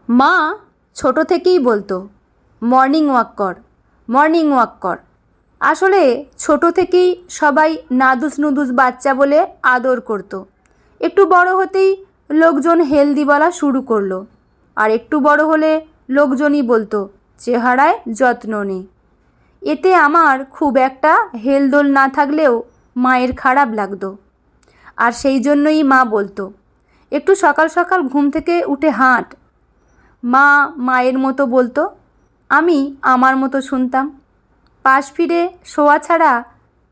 মা ছোট থেকেই বলতো মর্নিং ওয়াক কর, মর্নিং ওয়াক কর। আসলে ছোট থেকেই সবাই নাদুস নুদুস বাচ্চা বলে আদর করতো। একটু বড় হতেই লোকজন হেলদি বলা শুরু করলো, আর একটু বড় হলে লোকজনই বলতো চেহারায় যত্ন নেই। এতে আমার খুব একটা হেলদোল না থাকলেও মায়ের খারাপ লাগতো, আর সেই জন্যই মা বলতো একটু সকাল সকাল ঘুম থেকে উঠে হাঁট। মা মায়ের মতো বলতো, আমি আমার মতো শুনতাম। পাশ ফিরে শোয়া ছাড়া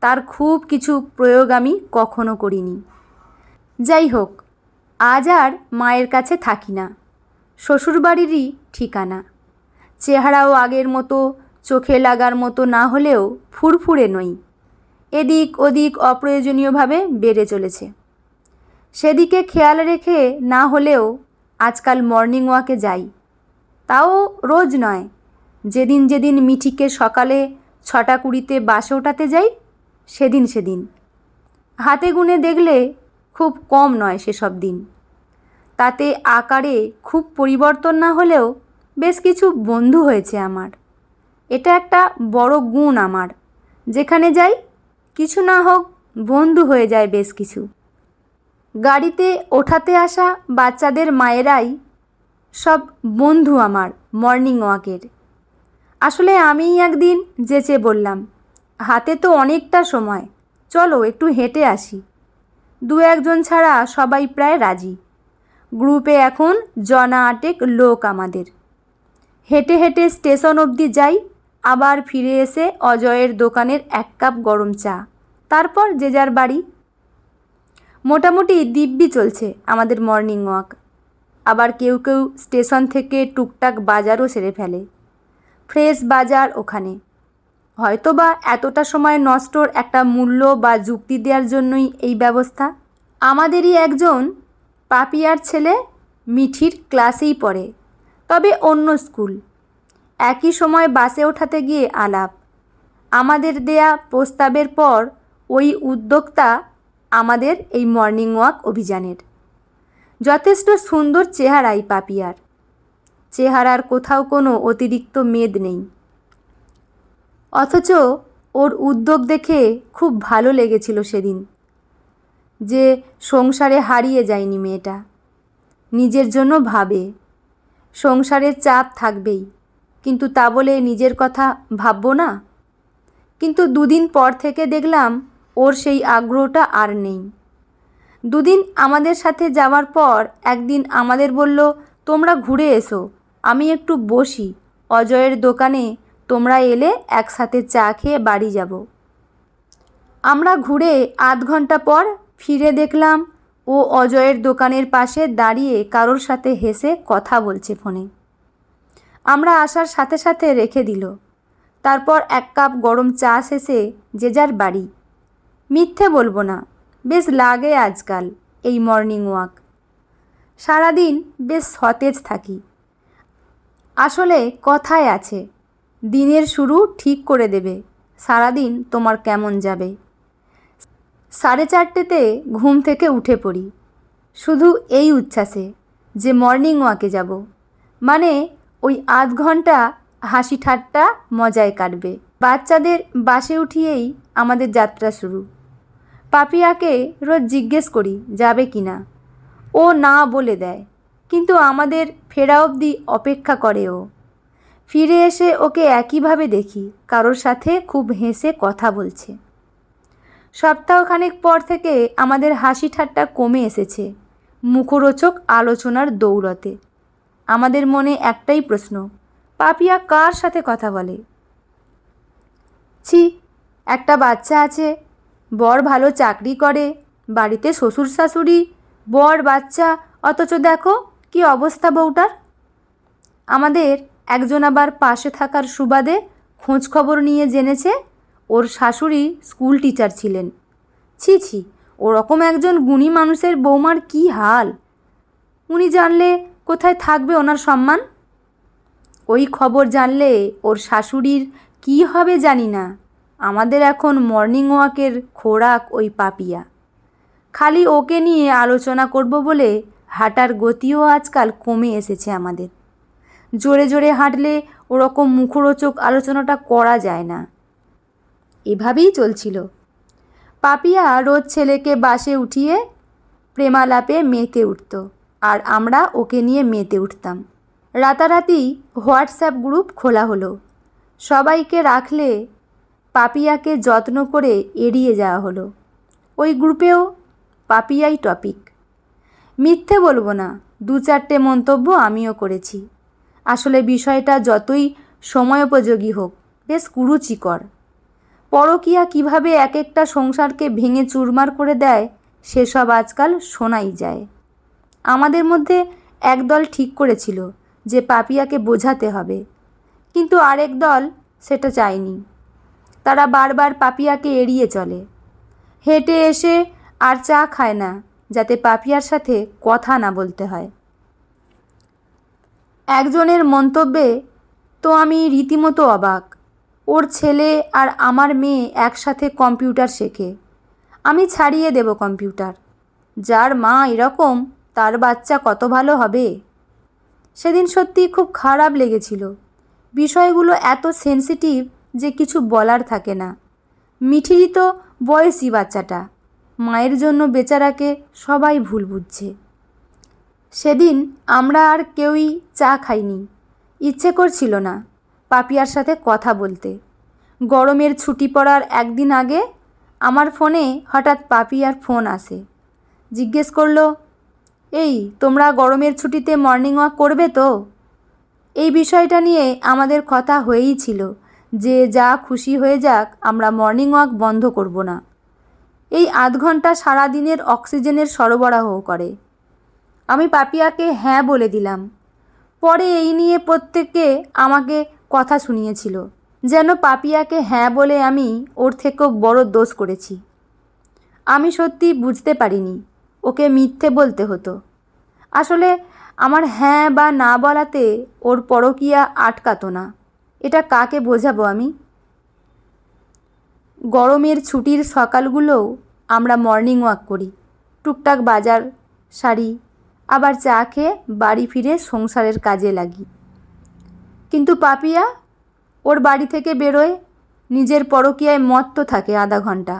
তার খুব কিছু প্রয়োগ আমি কখনো করিনি। যাই হোক, আজ আর মায়ের কাছে থাকি না, শ্বশুরবাড়িরই ঠিকানা। চেহারাও আগের মতো চোখে লাগার মতো না হলেও ফুরফুরে নই। এদিক ওদিক অপ্রয়োজনীয়ভাবে বেড়ে চলেছে। সেদিকে খেয়াল রেখে না হলেও আজকাল মর্নিং ওয়াকে যাই, তাও রোজ নয়। যেদিন যেদিন মিঠিকে সকালে 6:20 বাসে ওঠাতে যাই সেদিন হাতে গুনে দেখলে খুব কম নয় সেসব দিন। তাতে আকারে খুব পরিবর্তন না হলেও বেশ কিছু বন্ধু হয়েছে আমার। এটা একটা বড় গুণ আমার। যেখানে যাই কিছু না হোক বন্ধু হয়ে যায় বেশ কিছু। গাড়িতে ওঠাতে আসা বাচ্চাদের মায়েরাই সব বন্ধু আমার মর্নিং ওয়াকের। আসলে আমিই একদিন যেচে বললাম, হাতে তো অনেকটা সময়, চলো একটু হেঁটে আসি। 2-1 জন ছাড়া সবাই প্রায় রাজি। গ্রুপে এখন জনা 8 লোক আমাদের। হেঁটে হেঁটে স্টেশন অবধি যাই, আবার ফিরে এসে অজয়ের দোকানের 1 কাপ গরম চা, তারপর যে যার বাড়ি। মোটামুটি দিব্যি চলছে আমাদের মর্নিং ওয়াক। আবার কেউ কেউ স্টেশন থেকে টুকটাক বাজারও সেরে ফেলে। ফ্রেশ বাজার ওখানে। হয়তো বা এতটা সময় নষ্টর একটা মূল্য বা যুক্তি দেওয়ার জন্যই এই ব্যবস্থা। আমাদেরই একজন পাপিয়ার ছেলে মিঠির ক্লাসেই পড়ে, তবে অন্য স্কুল। একই সময় বাসে ওঠাতে গিয়ে আলাপ। আমাদের দেয়া প্রস্তাবের পর ওই উদ্যোক্তা আমাদের এই মর্নিং ওয়াক অভিযানের। যথেষ্ট সুন্দর চেহারাই পাপিয়ার। চেহারার কোথাও কোনো অতিরিক্ত মেদ নেই, অথচ ওর উদ্যোগ দেখে খুব ভালো লেগেছিল সেদিন। যে সংসারে হারিয়ে যায়নি মেয়েটা, নিজের জন্য ভাবে। সংসারের চাপ থাকবেই, কিন্তু তা বলে নিজের কথা ভাববো না। কিন্তু 2 দিন পর থেকে দেখলাম ওর সেই আগ্রহটা আর নেই। 2 দিন আমাদের সাথে যাওয়ার পর একদিন আমাদের বলল, তোমরা ঘুরে এসো, আমি একটু বসি, অজয়ের দোকানে তোমরা এলে একসাথে চা খেয়ে বাড়ি যাব। আমরা ঘুরে আধ ঘন্টা পর ফিরে দেখলাম ও অজয়ের দোকানের পাশে দাঁড়িয়ে কারোর সাথে হেসে কথা বলছে ফোনে। আমরা আসার সাথে সাথে রেখে দিল। তারপর 1 কাপ গরম চা শেষে যে যার বাড়ি। মিথ্যে বলবো না, বেশ লাগে আজকাল এই মর্নিং ওয়াক। সারাদিন বেশ সতেজ থাকি। আসলে কথায় আছে, দিনের শুরু ঠিক করে দেবে সারাদিন তোমার কেমন যাবে। 4:30তে ঘুম থেকে উঠে পড়ি, শুধু এই উচ্ছ্বাসে যে মর্নিং ওয়াকে যাব। মানে ওই আধ ঘন্টা হাসি ঠাট্টা মজায় কাটবে। বাচ্চাদের বাসে উঠিয়েই আমাদের যাত্রা শুরু। পাপিয়াকে রোজ জিজ্ঞেস করি যাবে কি না, ও না বলে দেয়, কিন্তু আমাদের ফেরা অবধি অপেক্ষা করে ও। ফিরে এসে ওকে একইভাবে দেখি কারোর সাথে খুব হেসে কথা বলছে। সপ্তাহখানেক পর থেকে আমাদের হাসি ঠাট্টা কমে এসেছে মুখরোচক আলোচনার দৌলতে। আমাদের মনে একটাই প্রশ্ন, পাপিয়া কার সাথে কথা বলে? ছি, একটা বাচ্চা আছে, বর ভালো চাকরি করে, বাড়িতে শ্বশুর শাশুড়ি, বর বাচ্চা, অথচ দেখো কি অবস্থা বউটার। আমাদের একজন আবার পাশে থাকার সুবাদে খোঁজ খবর নিয়ে জেনেছে ওর শাশুড়ি স্কুল টিচার ছিলেন। ছি ছি, ওরকম একজন গুণী মানুষের বৌমার কি হাল! উনি জানলে কোথায় থাকবে ওনার সম্মান? ওই খবর জানলে ওর শাশুড়ির কি হবে জানি না। আমাদের এখন মর্নিং ওয়াকের খোরাক ওই পাপিয়া। খালি ওকে নিয়ে আলোচনা করব বলে হাঁটার গতিও আজকাল কমে এসেছে আমাদের। জোরে জোরে হাঁটলে ওরকম মুখরোচক আলোচনাটা করা যায় না। এভাবেই চলছিল। পাপিয়া রোজ ছেলেকে বাসে উঠিয়ে প্রেমালাপে মেতে উঠত, আর আমরা ওকে নিয়ে মেতে উঠতাম। রাতারাতি হোয়াটসঅ্যাপ গ্রুপ খোলা হলো। সবাইকে রাখলে পাপিয়াকে যত্ন করে এড়িয়ে যাওয়া হলো। ওই গ্রুপেও পাপিয়াই টপিক। মিথ্যে বলবো না, 2-4টে মন্তব্য আমিও করেছি। আসলে বিষয়টা যতই সময়োপযোগী হোক, বেশ কুরুচিকর। পরকীয়া কিভাবে এক একটা সংসারকে ভেঙে চুরমার করে দেয় সেসব আজকাল শোনাই যায়। আমাদের মধ্যে একদল ঠিক করেছিল যে পাপিয়াকে বোঝাতে হবে, কিন্তু আরেক দল সেটা চায়নি। তারা বারবার পাপিয়াকে এড়িয়ে চলে। হেঁটে এসে আর চা খায় না, যাতে পাপিয়ার সাথে কথা না বলতে হয়। একজনের মন্তব্যে তো আমি রীতিমতো অবাক। ওর ছেলে আর আমার মেয়ে একসাথে কম্পিউটার শেখে, আমি ছাড়িয়ে দেব কম্পিউটার। যার মা এরকম তার বাচ্চা কত ভালো হবে। সেদিন সত্যি খুব খারাপ লেগেছিল। বিষয়গুলো এত সেন্সিটিভ যে কিছু বলার থাকে না। মিঠিরই তো বয়সী বাচ্চাটা, মায়ের জন্য বেচারাকে সবাই ভুল বুঝছে। সেদিন আমরা আর কেউই চা খাইনি। ইচ্ছে করছিল না পাপিয়ার সাথে কথা বলতে। গরমের ছুটি পড়ার একদিন আগে আমার ফোনে হঠাৎ পাপিয়ার ফোন আসে। জিজ্ঞেস করলো, এই তোমরা গরমের ছুটিতে মর্নিং ওয়াক করবে তো? এই বিষয়টা নিয়ে আমাদের কথা হয়েই ছিল যে যা খুশি হয়ে যাক, আমরা মর্নিং ওয়াক বন্ধ করব না। এই আধ ঘন্টা সারাদিনের অক্সিজেনের সরবরাহ করে। আমি পাপিয়াকে হ্যাঁ বলে দিলাম। পরে এই নিয়ে প্রত্যেকে আমাকে কথা শুনিয়েছিল, যেন পাপিয়াকে হ্যাঁ বলে আমি ওর থেকেও বড় দোষ করেছি। আমি সত্যি বুঝতে পারিনি ওকে মিথ্যে বলতে হতো। আসলে আমার হ্যাঁ বা না বলাতে ওর পরকীয়া আটকাতো না। এটা কাকে বোঝাবো আমি? গরমের ছুটির সকালগুলোও আমরা মর্নিং ওয়াক করি, টুকটাক বাজার সারি, আবার চা খেয়ে বাড়ি ফিরে সংসারের কাজে লাগি। কিন্তু পাপিয়া ওর বাড়ি থেকে বেরোয়, নিজের পরকীয়ায় মত্ত থাকে আধা ঘন্টা,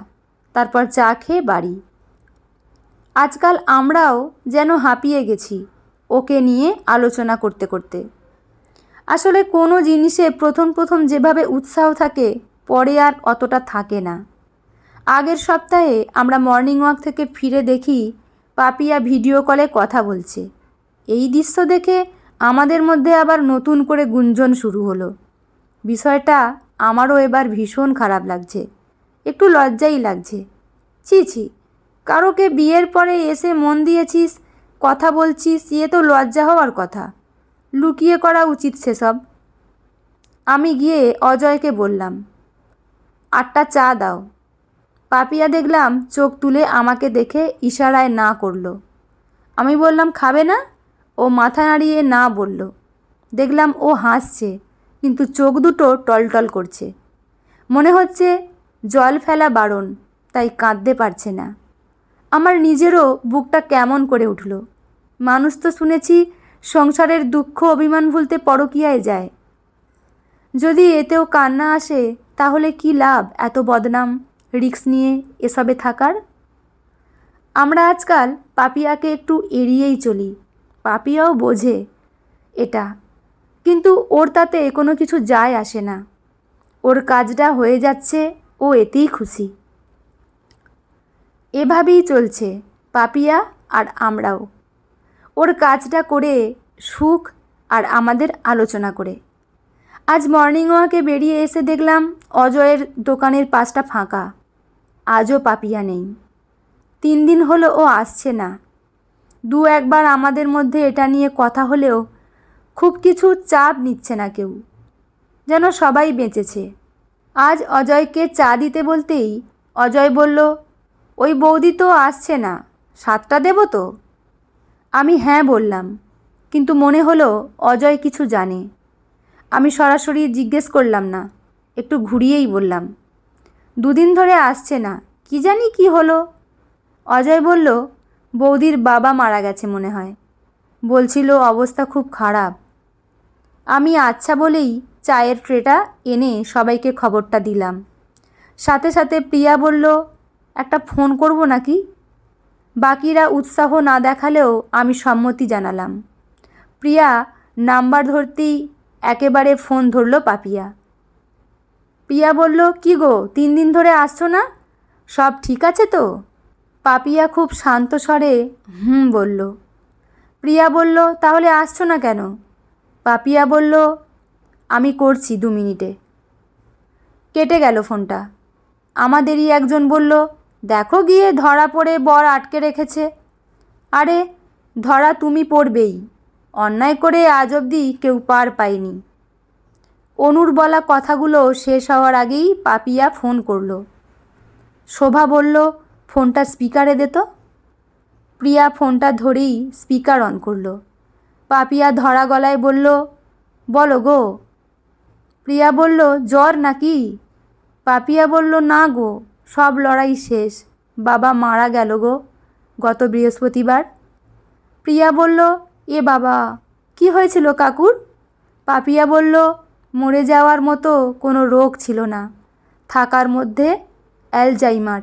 তারপর চা খেয়ে বাড়ি। আজকাল আমরাও যেন হাঁপিয়ে গেছি ওকে নিয়ে আলোচনা করতে করতে। আসলে কোনো জিনিসে প্রথম প্রথম যেভাবে উৎসাহ থাকে, পরে আর অতটা থাকে না। আগের সপ্তাহে আমরা মর্নিং ওয়াক থেকে ফিরে দেখি পাপিয়া ভিডিও কলে কথা বলছে। এই দৃশ্য দেখে আমাদের মধ্যে আবার নতুন করে গুঞ্জন শুরু হলো। বিষয়টা আমারও এবার ভীষণ খারাপ লাগছে, একটু লজ্জাই লাগছে। ছি ছি, কারোকে বিয়ের পরে এসে মন দিয়েছিস, কথা বলছিস, ইয়ে তো লজ্জা হওয়ার কথা। লুকিয়ে করা উচিত সেসব। আমি গিয়ে অজয়কে বললাম, 8টা চা দাও। পাপিয়া দেখলাম চোখ তুলে আমাকে দেখে ইশারায় না করলো। আমি বললাম, খাবে না? ও মাথা নাড়িয়ে না বলল। দেখলাম ও হাসছে, কিন্তু চোখ দুটো টলটল করছে। মনে হচ্ছে জল ফেলা বারণ, তাই কাঁদতে পারছে না। আমার নিজেরও বুকটা কেমন করে উঠল। মানুষ তো শুনেছি সংসারের দুঃখ অভিমান ভুলতে পরকীয়ায় যায়। যদি এতেও কান্না আসে, তাহলে কি লাভ এত বদনাম রিস্ক নিয়ে এসবে থাকার? আমরা আজকাল পাপিয়াকে একটু এড়িয়েই চলি। পাপিয়াও বোঝে এটা, কিন্তু ওর তাতে কোনো কিছু যায় আসে না। ওর কাজটা হয়ে যাচ্ছে, ও এতেই খুশি। এভাবেই চলছে পাপিয়া আর আমরাও, ওর কাজটা করে সুখ আর আমাদের আলোচনা করে। আজ মর্নিং ওয়াকে বেরিয়ে এসে দেখলাম অজয়ের দোকানের পাশটা ফাঁকা। আজও পাপিয়া নেই। 3 দিন হলো ও আসছে না। 2-1বার আমাদের মধ্যে এটা নিয়ে কথা হলেও খুব কিছু চাপ নিচ্ছে না কেউ, যেন সবাই বেঁচেছে। আজ অজয়কে চা দিতে বলতেই অজয় বলল, ওই বৌদি তো আসছে না, 7টা দেব তো? আমি হ্যাঁ বললাম, কিন্তু মনে হলো অজয় কিছু জানে। আমি সরাসরি জিজ্ঞেস করলাম না, একটু ঘুরিয়েই বললাম, 2 দিন ধরে আসছে না, কি জানি কি হলো। অজয় বলল, বৌদির বাবা মারা গেছে মনে হয়, বলছিল অবস্থা খুব খারাপ। আমি আচ্ছা বলেই চায়ের ট্রেটা এনে সবাইকে খবরটা দিলাম। সাথে সাথে প্রিয়া বলল, একটা ফোন করব নাকি? বাকিরা উৎসাহ না দেখালেও আমি সম্মতি জানালাম। প্রিয়া নাম্বার ধরতেই একেবারে ফোন ধরল পাপিয়া। প্রিয়া বলল, কি গো, 3 দিন ধরে আসছো না? সব ঠিক আছে তো? পাপিয়া খুব শান্ত স্বরে বলল। প্রিয়া বলল, তাহলে আসছো না কেন? পাপিয়া বলল, আমি করছি 2 মিনিটে। কেটে গেল ফোনটা। আমাদেরই একজন বলল, দেখো গিয়ে ধরা পড়ে বর আটকে রেখেছে। আরে ধরা তুমি পড়বেই, অন্যায় করে আজ অবধি কেউ পার পায়নি। অনুর বলা কথাগুলো শেষ হওয়ার আগেই পাপিয়া ফোন করল। শোভা বলল, ফোনটা স্পিকারে দে তো। প্রিয়া ফোনটা ধরেই স্পিকার অন করল। পাপিয়া ধরা গলায় বলল, বলো গো। প্রিয়া বলল, জ্বর নাকি? পাপিয়া বলল, না গো, সব লড়াই শেষ, বাবা মারা গেল গো গত বৃহস্পতিবার। প্রিয়া বলল, এ বাবা, কি হয়েছিল কাকুর? পাপিয়া বলল, মরে যাওয়ার মতো কোনো রোগ ছিল না, থাকার মধ্যে অ্যালজাইমার।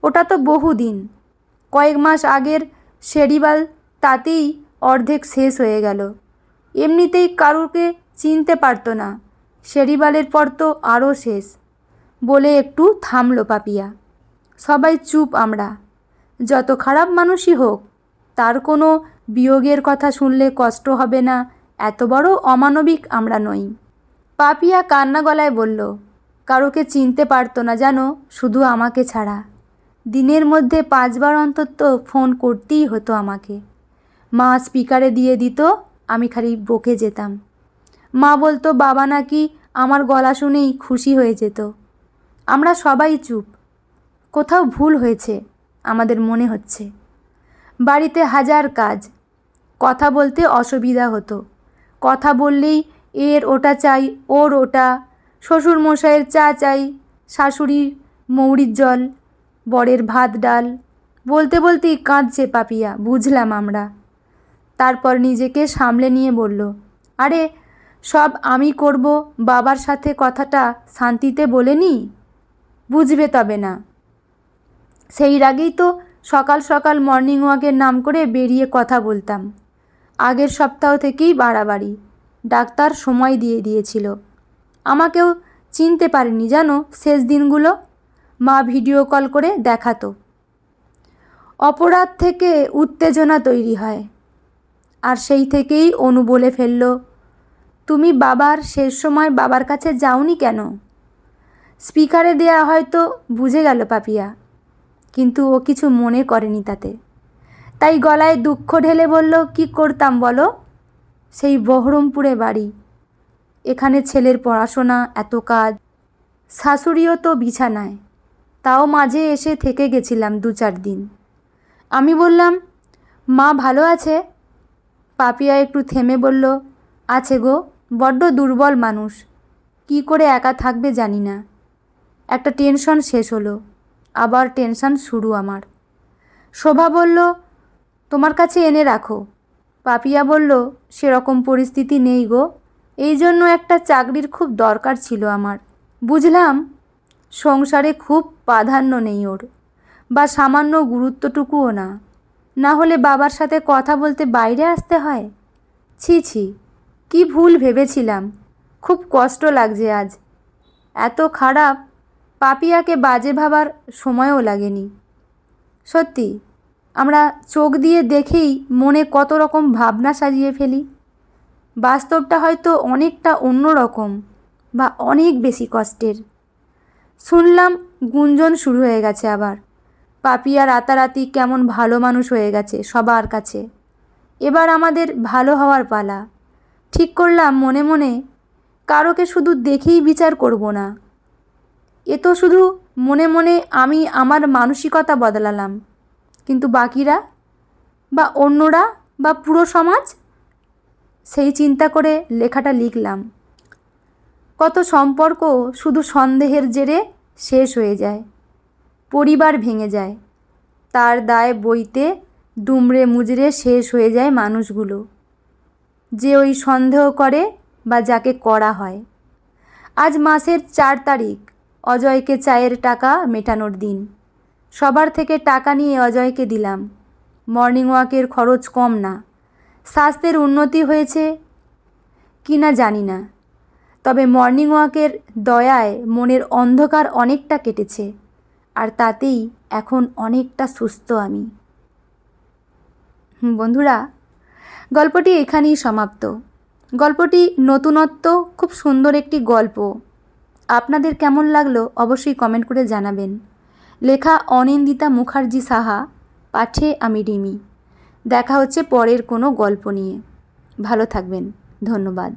ওটা তো বহুদিন, কয়েক মাস আগের শেরিবাল, তাতেই অর্ধেক শেষ হয়ে গেল। এমনিতেই কারুরকে চিনতে পারতো না, শেরিবালের পর তো আরও শেষ। বলে একটু থামলো পাপিয়া। সবাই চুপ। আমরা যত খারাপ মানুষই হোক, তার কোনো বিয়োগের কথা শুনলে কষ্ট হবে না, এত বড় অমানবিক আমরা নই। পাপিয়া কান্না গলায় বলল, কারোকে চিনতে পারতো না জানো, শুধু আমাকে ছাড়া। দিনের মধ্যে 5 বার অন্তত ফোন করতেই হতো আমাকে। মা স্পিকারে দিয়ে দিত, আমি খালি বকে যেতাম। মা বলতো বাবা নাকি আমার গলা শুনেই খুশি হয়ে যেত। আমরা সবাই চুপ। কোথাও ভুল হয়েছে আমাদের মনে হচ্ছে। বাড়িতে হাজার কাজ, কথা বলতে অসুবিধা হতো। কথা বললেই এর ওটা চাই, ওর ওটা, শ্বশুর মশাইয়ের চা চাই, শাশুড়ির মৌরির জল, বরের ভাত ডাল। বলতে বলতেই কাঁদছে পাপিয়া, বুঝলাম আমরা। তারপর নিজেকে সামলে নিয়ে বলল, আরে সব আমি করব, বাবার সাথে কথাটা শান্তিতে বলে নি, বুঝবে তবে না। সেই আগেই তো সকাল সকাল মর্নিং ওয়াকের নাম করে বেরিয়ে কথা বলতাম। আগের সপ্তাহ থেকেই বাড়াবাড়ি, ডাক্তার সময় দিয়ে দিয়েছিল। আমাকেও চিনতে পারেনি জানো শেষ দিনগুলো। মা ভিডিও কল করে দেখাতো। অপরাধ থেকে উত্তেজনা তৈরি হয়। আর সেই থেকেই অনু বলে ফেলল, তুমি বাবার শেষ সময় বাবার কাছে যাওনি কেন? স্পিকারে দেয়া হয়তো বুঝে গেল পাপিয়া, কিন্তু ও কিছু মনে করেনি তাতে। তাই গলায় দুঃখ ঢেলে বলল, কি করতাম বলো? সেই বহরমপুরে বাড়ি, এখানে ছেলের পড়াশোনা, এত কাজ, শাশুড়িও তো বিছানায়, তাও মাঝে এসে থেকে গেছিলাম 2-4 দিন। আমি বললাম, মা ভালো আছে? পাপিয়া একটু থেমে বলল, আছে গো, বড্ড দুর্বল মানুষ, কি করে একা থাকবে জানি না। একটা টেনশন শেষ হলো, আবার টেনশন শুরু আমার। শোভা বলল, তোমার কাছে এনে রাখো। পাপিয়া বলল, সেরকম পরিস্থিতি নেই গো, এই জন্য একটা চাকরির খুব দরকার ছিল আমার। বুঝলাম সংসারে খুব প্রাধান্য নেই ওর, বা সামান্য গুরুত্বটুকুও না, না হলে বাবার সাথে কথা বলতে বাইরে আসতে হয়। ছি ছি, কি ভুল ভেবেছিলাম, খুব কষ্ট লাগছে আজ। এত খারাপ পাপিয়াকে বাজে ভাবার সময়ও লাগেনি। সত্যি আমরা চোখ দিয়ে দেখেই মনে কত রকম ভাবনা সাজিয়ে ফেলি। বাস্তবটা হয়তো অনেকটা অন্য রকম, বা অনেক বেশি কষ্টের। শুনলাম গুঞ্জন শুরু হয়ে গেছে আবার, পাপিয়া রাতারাতি কেমন ভালো মানুষ হয়ে গেছে সবার কাছে। এবার আমাদের ভালো হওয়ার পালা। ঠিক করলাম মনে মনে, কারোকে শুধু দেখেই বিচার করব না। এ তো শুধু মনে মনে আমি আমার মানসিকতা বদলালাম, কিন্তু বাকিরা, বা অন্যরা, বা পুরো সমাজ, সেই চিন্তা করে লেখাটা লিখলাম। কত সম্পর্ক শুধু সন্দেহের জেরে শেষ হয়ে যায়, পরিবার ভেঙে যায়, তার দায় বইতে দুমড়ে মুচড়ে শেষ হয়ে যায় মানুষগুলো। যে ওই সন্দেহ করে বা যাকে করা হয়। আজ মাসের 4 তারিখ, অজয়কে চায়ের টাকা মেটানোর দিন। সবার থেকে টাকা নিয়ে অজয়কে দিলাম। মর্নিং ওয়াকের খরচ কম না। স্বাস্থ্যের উন্নতি হয়েছে কি না জানি না, তবে মর্নিং ওয়াকের দয়ায় মনের অন্ধকার অনেকটা কেটেছে, আর তাতেই এখন অনেকটা সুস্থ আমি। বন্ধুরা, গল্পটি এখানেই সমাপ্ত। গল্পটি নতুনত্ব, খুব সুন্দর একটি গল্প। আপনাদের কেমন লাগলো অবশ্যই কমেন্ট করে জানাবেন। লেখা অনিন্দিতা মুখার্জি সাহা, পাঠে আমি রিমি। দেখা হচ্ছে পরের কোনো গল্প নিয়ে। ভালো থাকবেন। ধন্যবাদ।